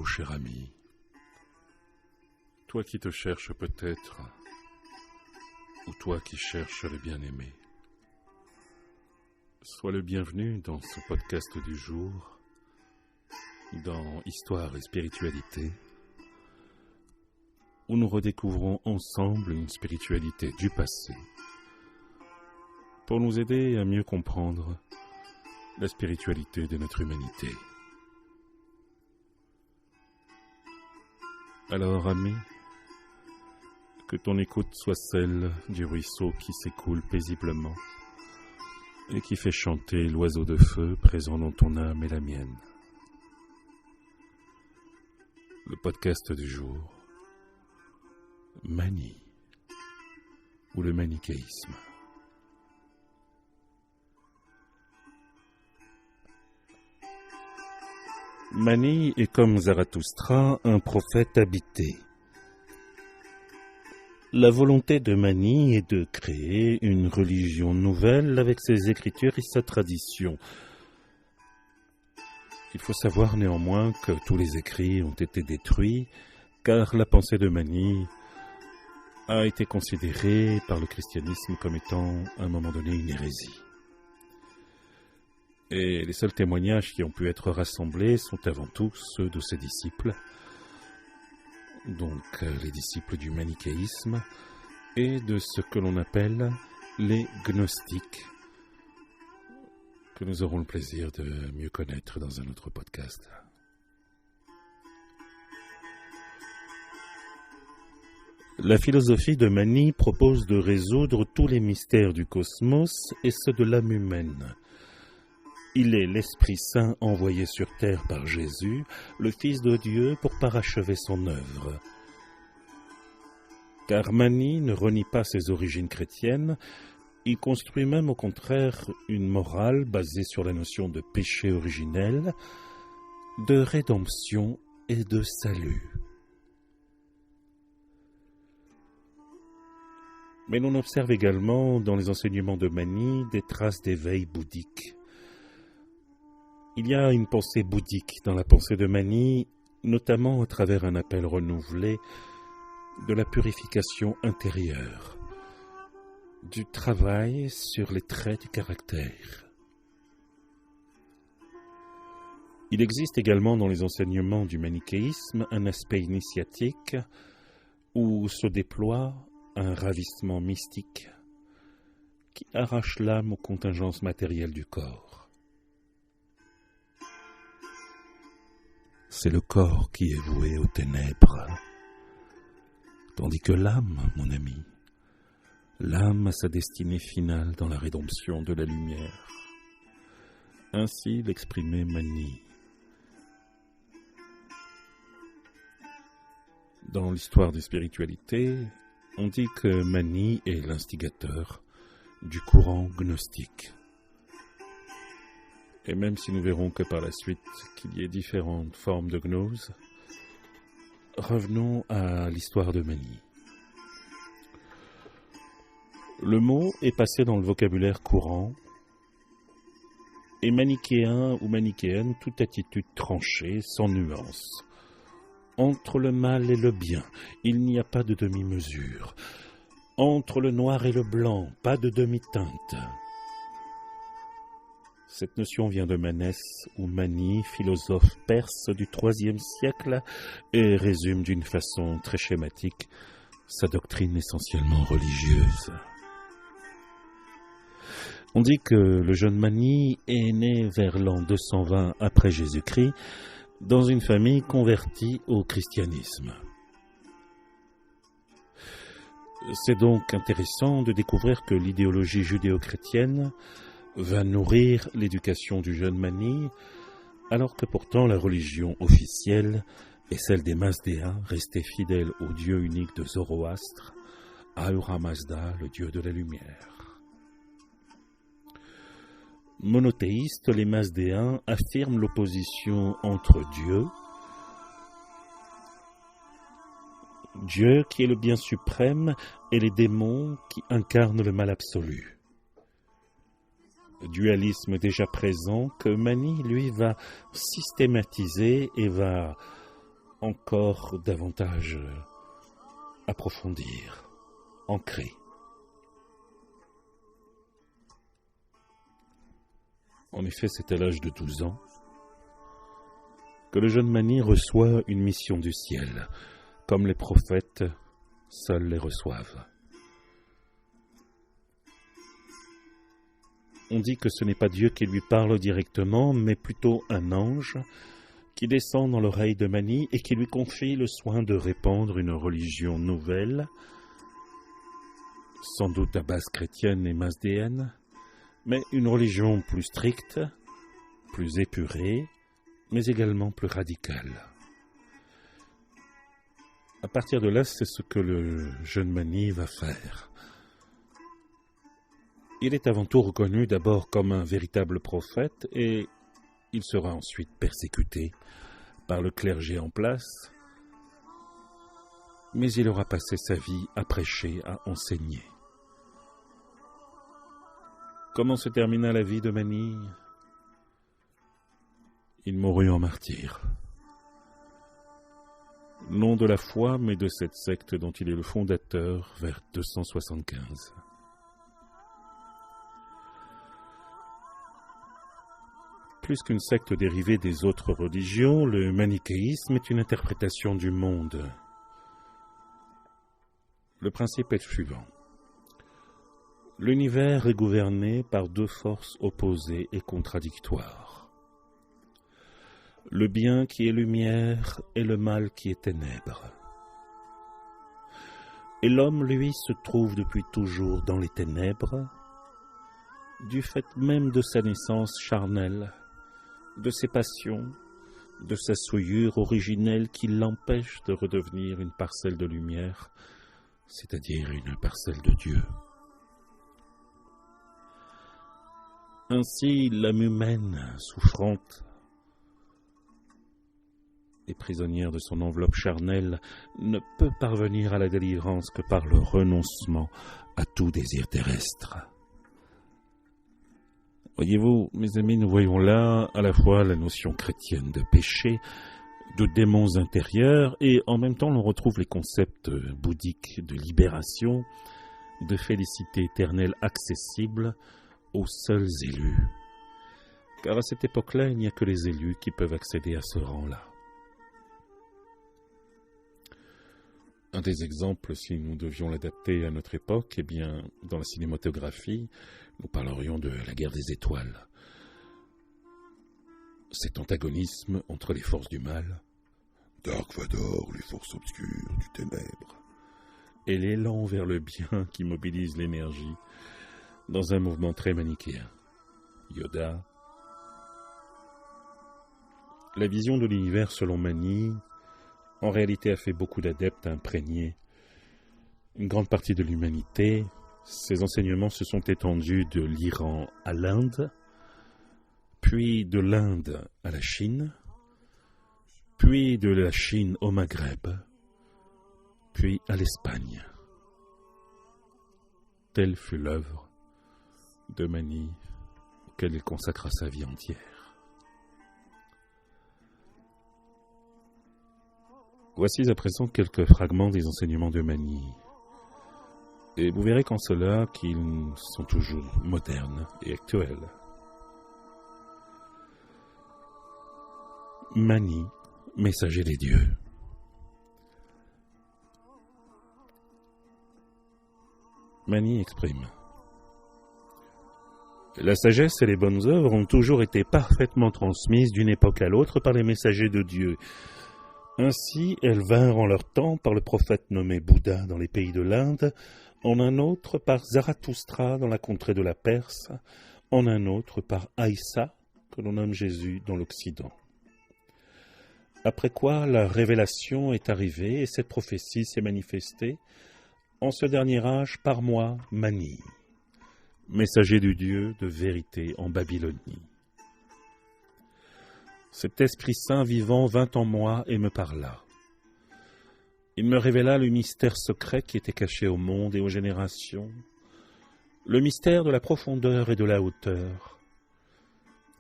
Hello, cher ami. Toi qui te cherches peut-être, ou toi qui cherches le bien-aimé. Sois le bienvenu dans ce podcast du jour, dans Histoire et Spiritualité, où nous redécouvrons ensemble une spiritualité du passé, pour nous aider à mieux comprendre la spiritualité de notre humanité. Alors, ami, que ton écoute soit celle du ruisseau qui s'écoule paisiblement et qui fait chanter l'oiseau de feu présent dans ton âme et la mienne. Le podcast du jour, Mani, ou le manichéisme. Mani est comme Zarathustra, un prophète habité. La volonté de Mani est de créer une religion nouvelle avec ses écritures et sa tradition. Il faut savoir néanmoins que tous les écrits ont été détruits, car la pensée de Mani a été considérée par le christianisme comme étant à un moment donné une hérésie. Et les seuls témoignages qui ont pu être rassemblés sont avant tout ceux de ses disciples, donc les disciples du manichéisme, et de ce que l'on appelle les gnostiques, que nous aurons le plaisir de mieux connaître dans un autre podcast. La philosophie de Mani propose de résoudre tous les mystères du cosmos et ceux de l'âme humaine. Il est l'Esprit Saint envoyé sur terre par Jésus, le Fils de Dieu, pour parachever son œuvre. Car Mani ne renie pas ses origines chrétiennes, il construit même au contraire une morale basée sur la notion de péché originel, de rédemption et de salut. Mais l'on observe également dans les enseignements de Mani des traces d'éveil bouddhique. Il y a une pensée bouddhique dans la pensée de Mani, notamment à travers un appel renouvelé de la purification intérieure, du travail sur les traits du caractère. Il existe également dans les enseignements du manichéisme un aspect initiatique où se déploie un ravissement mystique qui arrache l'âme aux contingences matérielles du corps. C'est le corps qui est voué aux ténèbres, tandis que l'âme, mon ami, l'âme a sa destinée finale dans la rédemption de la lumière. Ainsi l'exprimait Mani. Dans l'histoire des spiritualités, on dit que Mani est l'instigateur du courant gnostique. Et même si nous verrons que par la suite qu'il y ait différentes formes de gnose, revenons à l'histoire de Mani. Le mot est passé dans le vocabulaire courant, et manichéen ou manichéenne, toute attitude tranchée, sans nuance. Entre le mal et le bien, il n'y a pas de demi-mesure. Entre le noir et le blanc, pas de demi-teinte. Cette notion vient de Manès ou Mani, philosophe perse du IIIe siècle, et résume d'une façon très schématique sa doctrine essentiellement religieuse. On dit que le jeune Mani est né vers l'an 220 après Jésus-Christ dans une famille convertie au christianisme. C'est donc intéressant de découvrir que l'idéologie judéo-chrétienne va nourrir l'éducation du jeune Mani, alors que pourtant la religion officielle est celle des Mazdéens, restés fidèles au Dieu unique de Zoroastre, Ahura Mazda, le Dieu de la lumière. Monothéistes, les Mazdéens affirment l'opposition entre Dieu qui est le bien suprême, et les démons qui incarnent le mal absolu. Dualisme déjà présent que Mani, lui, va systématiser et va encore davantage approfondir, ancrer. En effet, c'est à l'âge de 12 ans que le jeune Mani reçoit une mission du ciel, comme les prophètes seuls les reçoivent. On dit que ce n'est pas Dieu qui lui parle directement, mais plutôt un ange qui descend dans l'oreille de Mani et qui lui confie le soin de répandre une religion nouvelle, sans doute à base chrétienne et masdéenne, mais une religion plus stricte, plus épurée, mais également plus radicale. À partir de là, c'est ce que le jeune Mani va faire. Il est avant tout reconnu d'abord comme un véritable prophète et il sera ensuite persécuté par le clergé en place, mais il aura passé sa vie à prêcher, à enseigner. Comment se termina la vie de Mani? Il mourut en martyr. Non de la foi, mais de cette secte dont il est le fondateur vers 275. Plus qu'une secte dérivée des autres religions, le manichéisme est une interprétation du monde. Le principe est le suivant. L'univers est gouverné par deux forces opposées et contradictoires. Le bien qui est lumière et le mal qui est ténèbres. Et l'homme, lui, se trouve depuis toujours dans les ténèbres, du fait même de sa naissance charnelle, de ses passions, de sa souillure originelle qui l'empêche de redevenir une parcelle de lumière, c'est-à-dire une parcelle de Dieu. Ainsi, l'âme humaine, souffrante et prisonnière de son enveloppe charnelle, ne peut parvenir à la délivrance que par le renoncement à tout désir terrestre. Voyez-vous, mes amis, nous voyons là à la fois la notion chrétienne de péché, de démons intérieurs, et en même temps l'on retrouve les concepts bouddhiques de libération, de félicité éternelle accessible aux seuls élus. Car à cette époque-là, il n'y a que les élus qui peuvent accéder à ce rang-là. Un des exemples, si nous devions l'adapter à notre époque, eh bien, dans la cinématographie, nous parlerions de la guerre des étoiles. Cet antagonisme entre les forces du mal, Dark Vador, les forces obscures du ténèbre, et l'élan vers le bien qui mobilise l'énergie dans un mouvement très manichéen. Yoda. La vision de l'univers selon Mani, en réalité, a fait beaucoup d'adeptes imprégnés. Une grande partie de l'humanité, ses enseignements se sont étendus de l'Iran à l'Inde, puis de l'Inde à la Chine, puis de la Chine au Maghreb, puis à l'Espagne. Telle fut l'œuvre de Mani, auquel il consacra sa vie entière. Voici à présent quelques fragments des enseignements de Mani. Et vous verrez qu'en cela qu'ils sont toujours modernes et actuels. Mani, messager des dieux. Mani exprime. La sagesse et les bonnes œuvres ont toujours été parfaitement transmises d'une époque à l'autre par les messagers de Dieu. Ainsi, elles vinrent en leur temps par le prophète nommé Bouddha dans les pays de l'Inde, en un autre par Zarathustra dans la contrée de la Perse, en un autre par Aïssa, que l'on nomme Jésus dans l'Occident. Après quoi, la révélation est arrivée et cette prophétie s'est manifestée, en ce dernier âge, par moi, Mani, messager du Dieu de vérité en Babylonie. Cet Esprit Saint vivant vint en moi et me parla. Il me révéla le mystère secret qui était caché au monde et aux générations, le mystère de la profondeur et de la hauteur.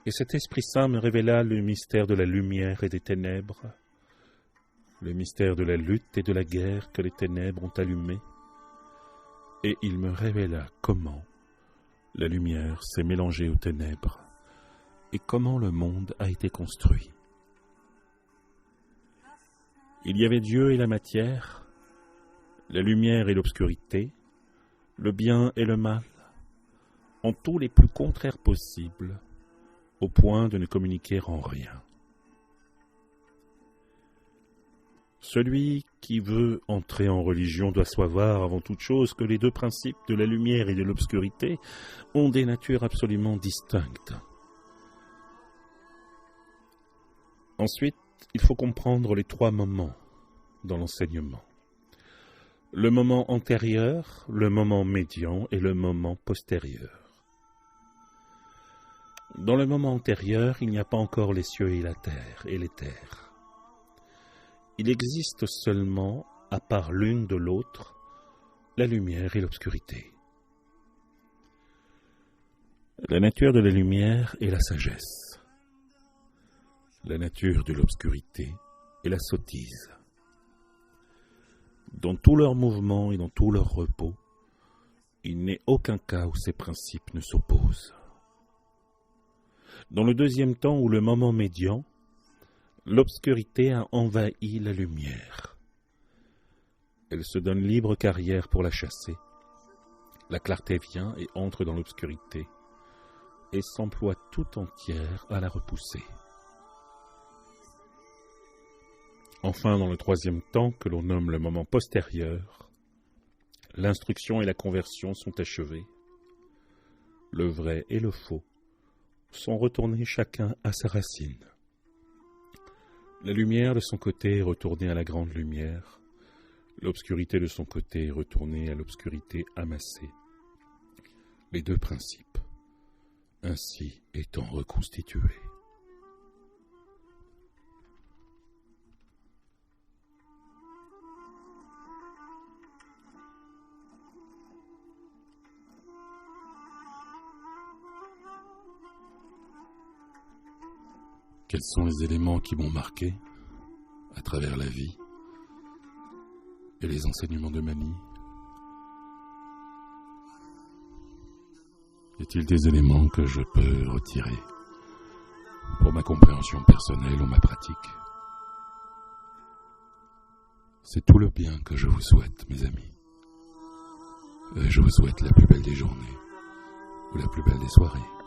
Et cet Esprit Saint me révéla le mystère de la lumière et des ténèbres, le mystère de la lutte et de la guerre que les ténèbres ont allumé, et il me révéla comment la lumière s'est mélangée aux ténèbres et comment le monde a été construit. Il y avait Dieu et la matière, la lumière et l'obscurité, le bien et le mal, en tous les plus contraires possibles, au point de ne communiquer en rien. Celui qui veut entrer en religion doit savoir avant toute chose que les deux principes de la lumière et de l'obscurité ont des natures absolument distinctes. Ensuite, il faut comprendre les trois moments dans l'enseignement. Le moment antérieur, le moment médian et le moment postérieur. Dans le moment antérieur, il n'y a pas encore les cieux et la terre et l'éther. Il existe seulement, à part l'une de l'autre, la lumière et l'obscurité. La nature de la lumière est la sagesse. La nature de l'obscurité est la sottise. Dans tous leurs mouvements et dans tout leur repos, il n'est aucun cas où ces principes ne s'opposent. Dans le deuxième temps ou le moment médian, l'obscurité a envahi la lumière. Elle se donne libre carrière pour la chasser. La clarté vient et entre dans l'obscurité et s'emploie tout entière à la repousser. Enfin, dans le troisième temps, que l'on nomme le moment postérieur, l'instruction et la conversion sont achevées. Le vrai et le faux sont retournés chacun à sa racine. La lumière de son côté est retournée à la grande lumière, l'obscurité de son côté est retournée à l'obscurité amassée. Les deux principes, ainsi étant reconstitués. Quels sont les éléments qui m'ont marqué à travers la vie et les enseignements de Mani? Y a-t-il des éléments que je peux retirer pour ma compréhension personnelle ou ma pratique? C'est tout le bien que je vous souhaite, mes amis. Et je vous souhaite la plus belle des journées ou la plus belle des soirées.